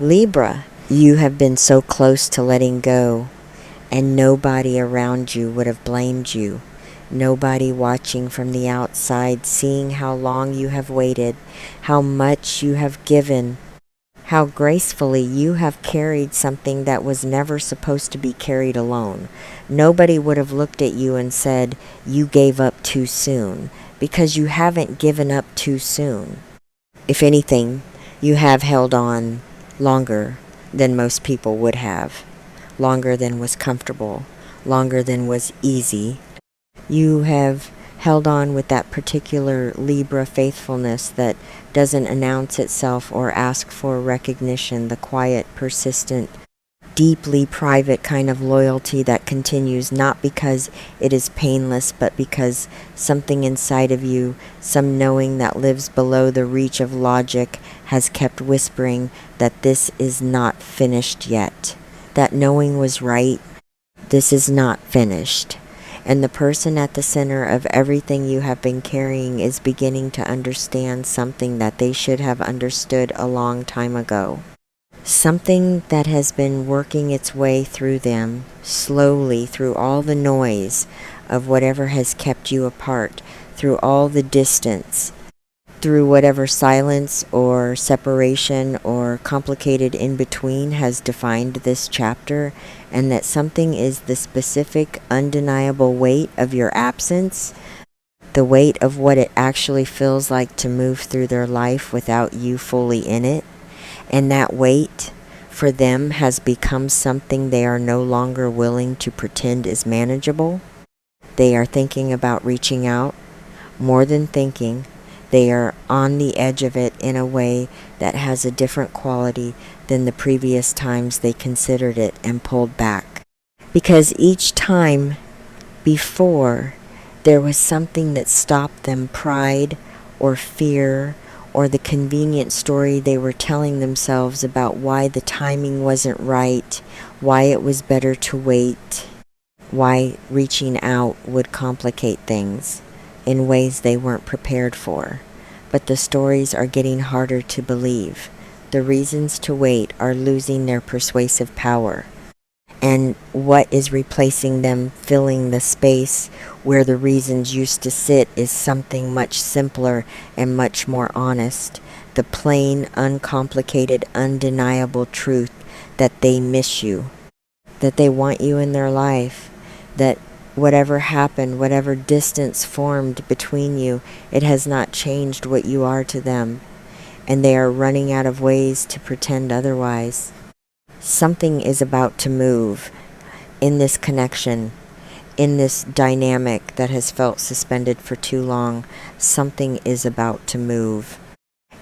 Libra, you have been so close to letting go, and nobody around you would have blamed you. Nobody watching from the outside, seeing how long you have waited, how much you have given, how gracefully you have carried something that was never supposed to be carried alone. Nobody would have looked at you and said, you gave up too soon, because you haven't given up too soon. If anything, you have held on longer than most people would have, longer than was comfortable, longer than was easy. You have held on with that particular Libra faithfulness that doesn't announce itself or ask for recognition, the quiet, persistent, deeply private kind of loyalty that continues not because it is painless, but because something inside of you, some knowing that lives below the reach of logic, has kept whispering that this is not finished yet. That knowing was right. This is not finished. And the person at the center of everything you have been carrying is beginning to understand something that they should have understood a long time ago. Something that has been working its way through them, slowly, through all the noise of whatever has kept you apart, through all the distance, through whatever silence or separation or complicated in-between has defined this chapter, and that something is the specific, undeniable weight of your absence, the weight of what it actually feels like to move through their life without you fully in it. And that weight for them has become something they are no longer willing to pretend is manageable. They are thinking about reaching out. More than thinking, they are on the edge of it in a way that has a different quality than the previous times they considered it and pulled back. Because each time before, there was something that stopped them, pride or fear, or the convenient story they were telling themselves about why the timing wasn't right, why it was better to wait, why reaching out would complicate things in ways they weren't prepared for. But the stories are getting harder to believe. The reasons to wait are losing their persuasive power. And what is replacing them, filling the space where the reasons used to sit, is something much simpler and much more honest. The plain, uncomplicated, undeniable truth that they miss you, that they want you in their life, that whatever happened, whatever distance formed between you, it has not changed what you are to them, and they are running out of ways to pretend otherwise. Something is about to move in this connection, in this dynamic that has felt suspended for too long. Something is about to move.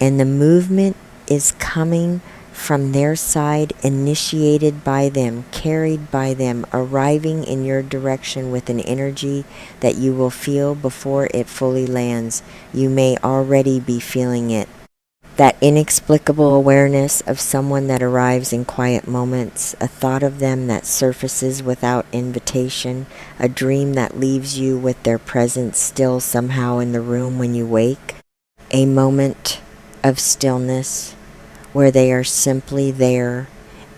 And the movement is coming from their side, initiated by them, carried by them, arriving in your direction with an energy that you will feel before it fully lands. You may already be feeling it. That inexplicable awareness of someone that arrives in quiet moments, a thought of them that surfaces without invitation, a dream that leaves you with their presence still somehow in the room when you wake, a moment of stillness where they are simply there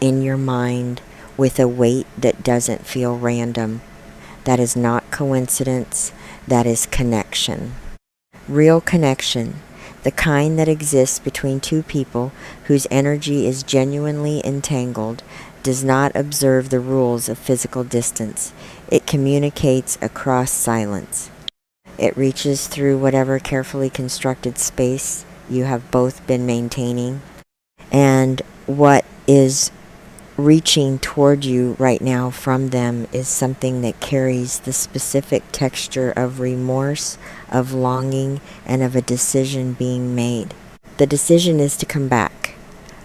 in your mind with a weight that doesn't feel random. That is not coincidence, that is connection. Real connection. The kind that exists between two people whose energy is genuinely entangled, does not observe the rules of physical distance. It communicates across silence. It reaches through whatever carefully constructed space you have both been maintaining. And what is reaching toward you right now from them is something that carries the specific texture of remorse, of longing, and of a decision being made. The decision is to come back,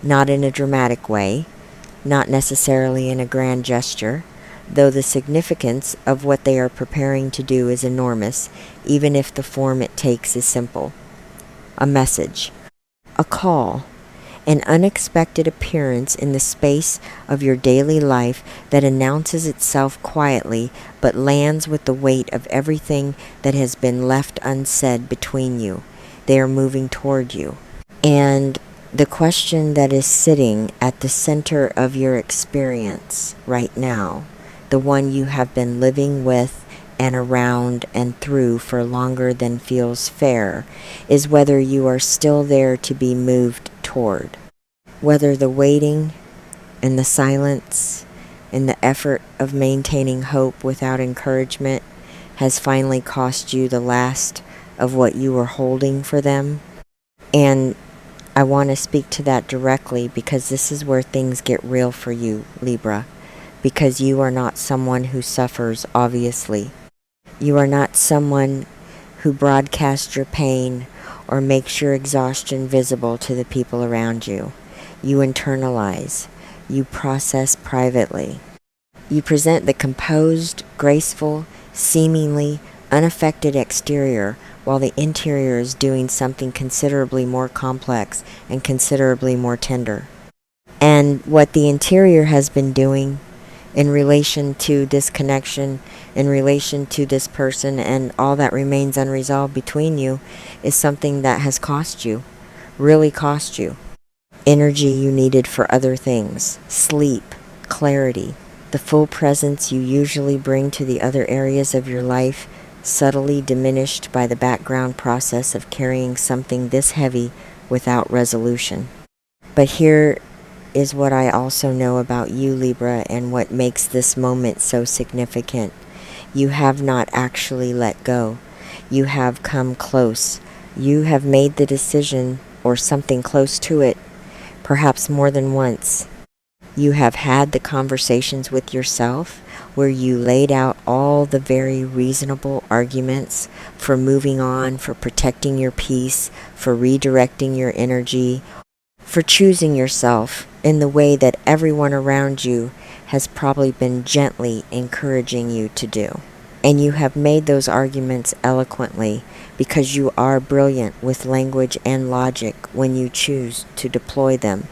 not in a dramatic way, not necessarily in a grand gesture, though the significance of what they are preparing to do is enormous, even if the form it takes is simple. A message, a call, an unexpected appearance in the space of your daily life that announces itself quietly but lands with the weight of everything that has been left unsaid between you. They are moving toward you. And the question that is sitting at the center of your experience right now, the one you have been living with and around and through for longer than feels fair, is whether you are still there to be moved toward. Whether the waiting and the silence and the effort of maintaining hope without encouragement has finally cost you the last of what you were holding for them. And I want to speak to that directly because this is where things get real for you, Libra, because you are not someone who suffers, obviously. You are not someone who broadcasts your pain or makes your exhaustion visible to the people around you. You internalize. You process privately. You present the composed, graceful, seemingly unaffected exterior while the interior is doing something considerably more complex and considerably more tender. And what the interior has been doing in relation to disconnection, in relation to this person and all that remains unresolved between you is something that has cost you, really cost you. Energy you needed for other things, sleep, clarity, the full presence you usually bring to the other areas of your life, subtly diminished by the background process of carrying something this heavy without resolution. But here is what I also know about you, Libra, and what makes this moment so significant. You have not actually let go. You have come close. You have made the decision, or something close to it, perhaps more than once. You have had the conversations with yourself where you laid out all the very reasonable arguments for moving on, for protecting your peace, for redirecting your energy, for choosing yourself in the way that everyone around you has probably been gently encouraging you to do. And you have made those arguments eloquently because you are brilliant with language and logic when you choose to deploy them.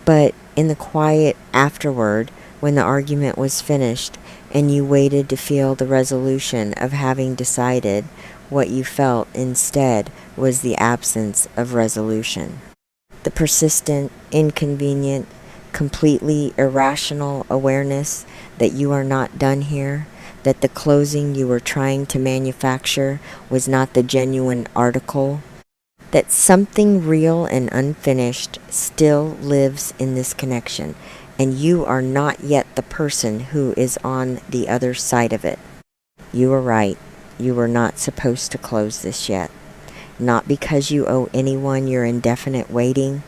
But in the quiet afterward, when the argument was finished and you waited to feel the resolution of having decided, what you felt instead was the absence of resolution. The persistent, inconvenient, completely irrational awareness that you are not done here, that the closing you were trying to manufacture was not the genuine article, that something real and unfinished still lives in this connection, and you are not yet the person who is on the other side of it. You were right. You were not supposed to close this yet. Not because you owe anyone your indefinite waiting,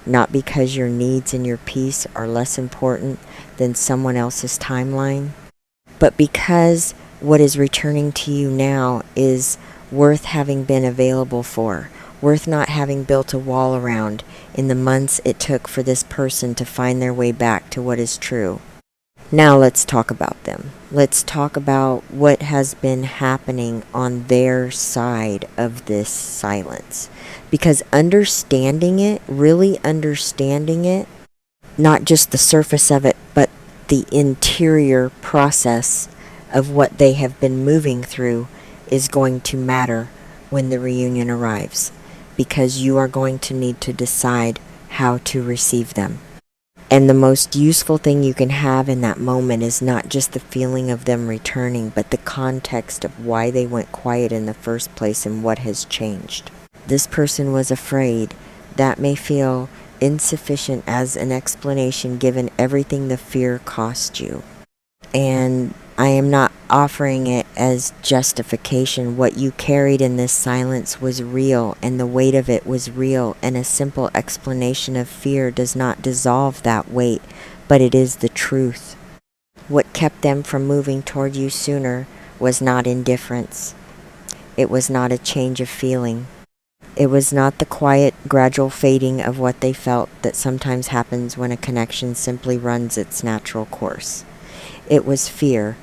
not because your needs and your peace are less important than someone else's timeline, but because what is returning to you now is worth having been available for, worth not having built a wall around in the months it took for this person to find their way back to what is true. Now let's talk about them. Let's talk about what has been happening on their side of this silence. Because understanding it, really understanding it, not just the surface of it, but the interior process of what they have been moving through is going to matter when the reunion arrives. Because you are going to need to decide how to receive them. And the most useful thing you can have in that moment is not just the feeling of them returning, but the context of why they went quiet in the first place and what has changed. This person was afraid. That may feel insufficient as an explanation given everything the fear cost you. And I am not offering it as justification. What you carried in this silence was real, and the weight of it was real, and a simple explanation of fear does not dissolve that weight, but it is the truth. What kept them from moving toward you sooner was not indifference. It was not a change of feeling. It was not the quiet, gradual fading of what they felt that sometimes happens when a connection simply runs its natural course. It was fear,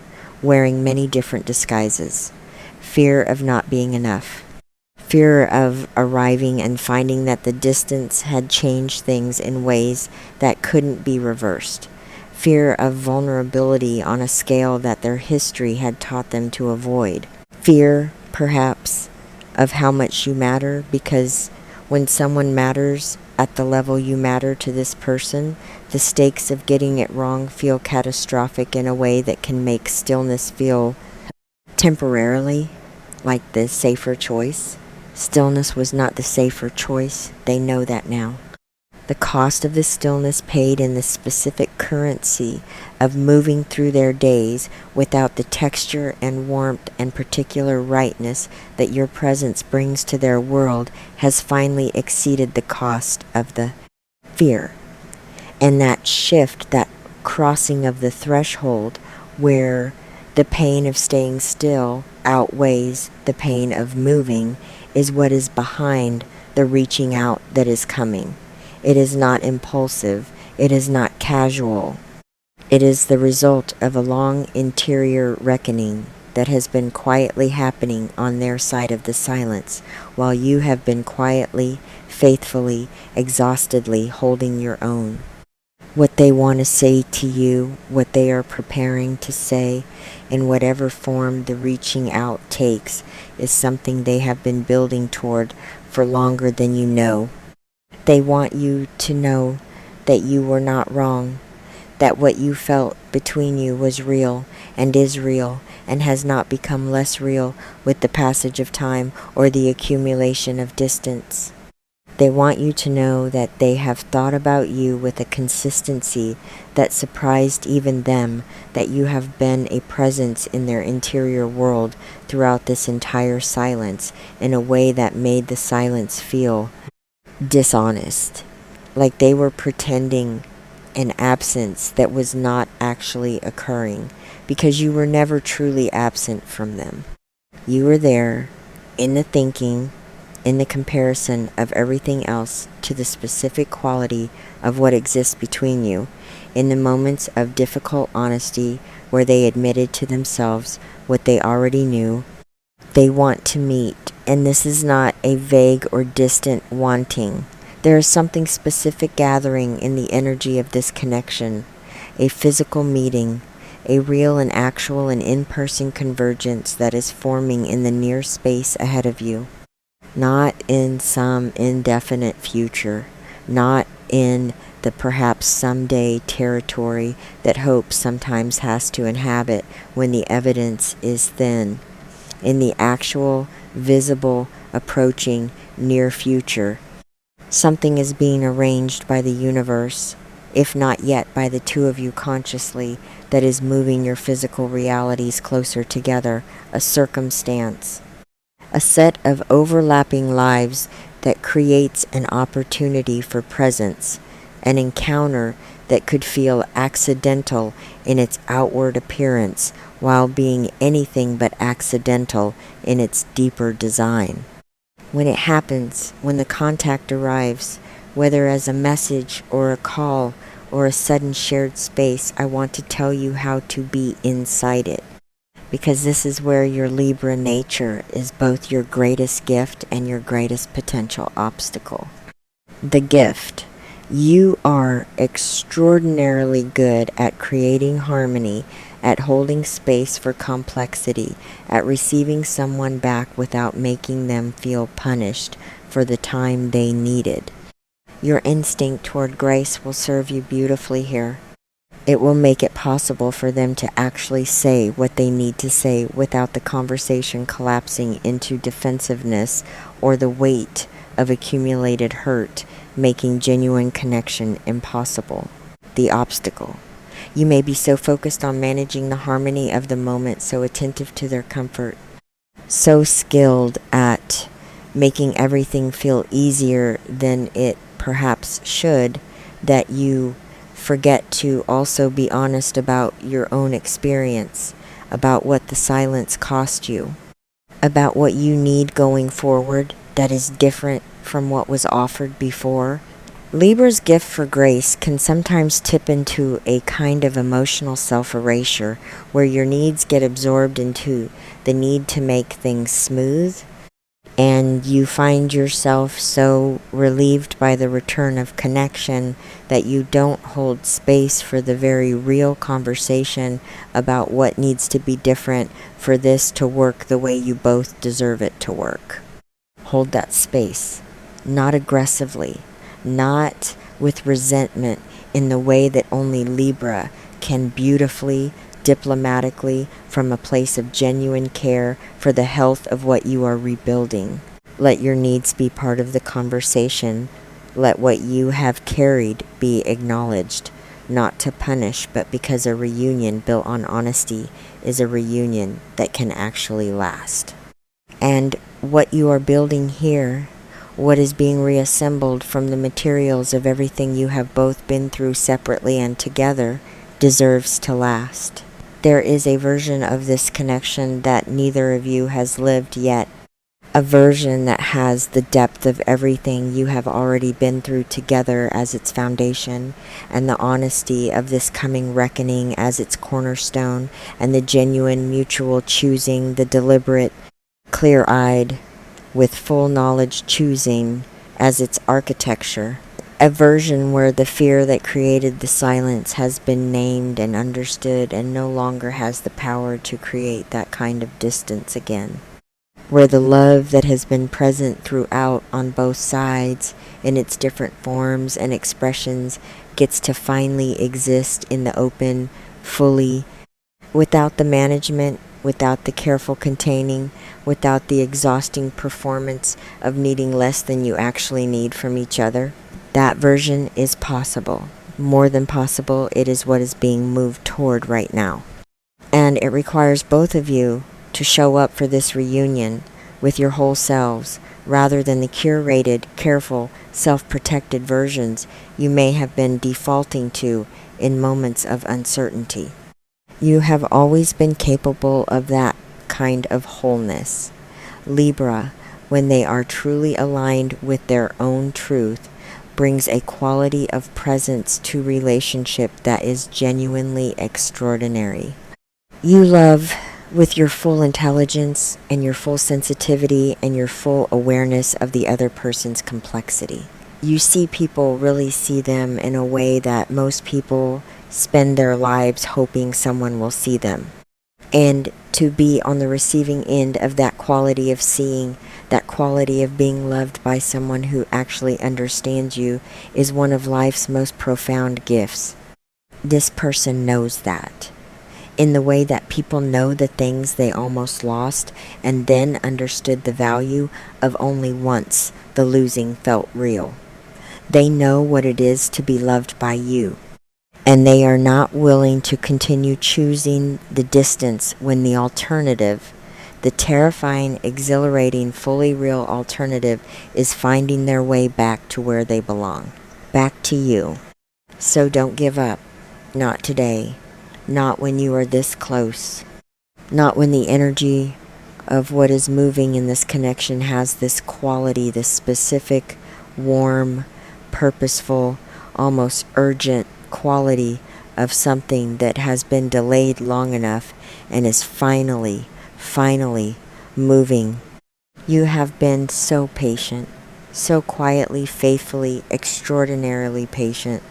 wearing many different disguises. Fear of not being enough. Fear of arriving and finding that the distance had changed things in ways that couldn't be reversed. Fear of vulnerability on a scale that their history had taught them to avoid. Fear, perhaps, of how much you matter, because when someone matters, at the level you matter to this person, the stakes of getting it wrong feel catastrophic in a way that can make stillness feel temporarily like the safer choice. Stillness was not the safer choice. They know that now. The cost of the stillness paid in the specific currency of moving through their days without the texture and warmth and particular rightness that your presence brings to their world has finally exceeded the cost of the fear. And that shift, that crossing of the threshold where the pain of staying still outweighs the pain of moving, is what is behind the reaching out that is coming. It is not impulsive. It is not casual. It is the result of a long interior reckoning that has been quietly happening on their side of the silence, while you have been quietly, faithfully, exhaustedly holding your own. What they want to say to you, what they are preparing to say, in whatever form the reaching out takes, is something they have been building toward for longer than you know. They want you to know that you were not wrong, that what you felt between you was real and is real and has not become less real with the passage of time or the accumulation of distance. They want you to know that they have thought about you with a consistency that surprised even them, that you have been a presence in their interior world throughout this entire silence in a way that made the silence feel dishonest, like they were pretending an absence that was not actually occurring, because you were never truly absent from them. You were there in the thinking, in the comparison of everything else to the specific quality of what exists between you, in the moments of difficult honesty where they admitted to themselves what they already knew. They want to meet, and this is not a vague or distant wanting. There is something specific gathering in the energy of this connection, a physical meeting, a real and actual and in-person convergence that is forming in the near space ahead of you. Not in some indefinite future, not in the perhaps someday territory that hope sometimes has to inhabit when the evidence is thin. In the actual, visible, approaching near future, something is being arranged by the universe, if not yet by the two of you consciously, that is moving your physical realities closer together, a circumstance. A set of overlapping lives that creates an opportunity for presence, an encounter that could feel accidental in its outward appearance while being anything but accidental in its deeper design. When it happens, when the contact arrives, whether as a message or a call or a sudden shared space, I want to tell you how to be inside it. Because this is where your Libra nature is both your greatest gift and your greatest potential obstacle. The gift. You are extraordinarily good at creating harmony, at holding space for complexity, at receiving someone back without making them feel punished for the time they needed. Your instinct toward grace will serve you beautifully here. It will make it possible for them to actually say what they need to say without the conversation collapsing into defensiveness or the weight of accumulated hurt, making genuine connection impossible. The obstacle. You may be so focused on managing the harmony of the moment, so attentive to their comfort, so skilled at making everything feel easier than it perhaps should, that you forget to also be honest about your own experience, about what the silence cost you, about what you need going forward that is different from what was offered before. Libra's gift for grace can sometimes tip into a kind of emotional self-erasure where your needs get absorbed into the need to make things smooth, and you find yourself so relieved by the return of connection that you don't hold space for the very real conversation about what needs to be different for this to work the way you both deserve it to work. Hold that space, not aggressively, not with resentment in the way that only Libra can beautifully, diplomatically, from a place of genuine care for the health of what you are rebuilding. Let your needs be part of the conversation. Let what you have carried be acknowledged, not to punish, but because a reunion built on honesty is a reunion that can actually last. And what you are building here, what is being reassembled from the materials of everything you have both been through separately and together, deserves to last. There is a version of this connection that neither of you has lived yet, a version that has the depth of everything you have already been through together as its foundation, and the honesty of this coming reckoning as its cornerstone, and the genuine mutual choosing, the deliberate, clear-eyed, with full knowledge choosing as its architecture. A version where the fear that created the silence has been named and understood and no longer has the power to create that kind of distance again. Where the love that has been present throughout on both sides in its different forms and expressions gets to finally exist in the open, fully, without the management, without the careful containing, without the exhausting performance of needing less than you actually need from each other. That version is possible. More than possible, it is what is being moved toward right now. And it requires both of you to show up for this reunion with your whole selves, rather than the curated, careful, self-protected versions you may have been defaulting to in moments of uncertainty. You have always been capable of that kind of wholeness. Libra, when they are truly aligned with their own truth, brings a quality of presence to relationship that is genuinely extraordinary. You love with your full intelligence and your full sensitivity and your full awareness of the other person's complexity. You see people really see them in a way that most people spend their lives hoping someone will see them. And to be on the receiving end of that quality of seeing, that quality of being loved by someone who actually understands you, is one of life's most profound gifts. This person knows that. In the way that people know the things they almost lost and then understood the value of only once the losing felt real. They know what it is to be loved by you, and they are not willing to continue choosing the distance when the alternative, the terrifying, exhilarating, fully real alternative, is finding their way back to where they belong, back to you. So don't give up. Not today. Not when you are this close. Not when the energy of what is moving in this connection has this quality, this specific, warm, purposeful, almost urgent quality of something that has been delayed long enough and is finally moving. You have been so patient, so quietly, faithfully, extraordinarily patient,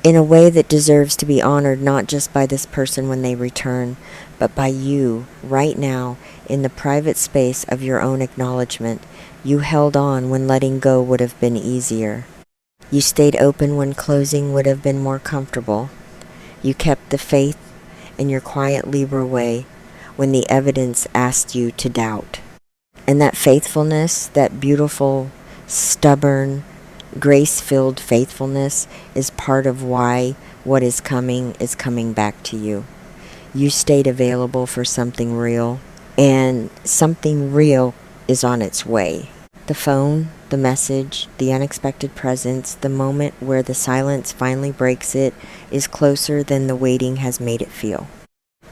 in a way that deserves to be honored not just by this person when they return, but by you right now in the private space of your own acknowledgement. You held on when letting go would have been easier. You stayed open when closing would have been more comfortable. You kept the faith in your quiet Libra way when the evidence asked you to doubt. And that faithfulness, that beautiful, stubborn, grace-filled faithfulness is part of why what is coming back to you. You stayed available for something real, and something real is on its way. The phone, the message, the unexpected presence, the moment where the silence finally breaks it is closer than the waiting has made it feel.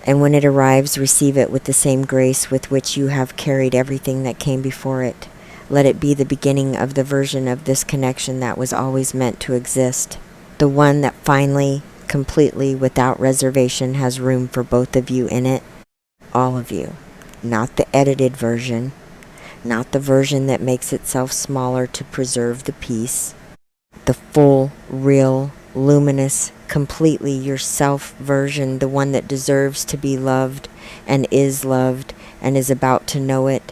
And when it arrives, receive it with the same grace with which you have carried everything that came before it. Let it be the beginning of the version of this connection that was always meant to exist. The one that finally, completely, without reservation, has room for both of you in it. All of you. Not the edited version. Not the version that makes itself smaller to preserve the peace. The full, real, luminous, completely yourself version. The one that deserves to be loved and is about to know it.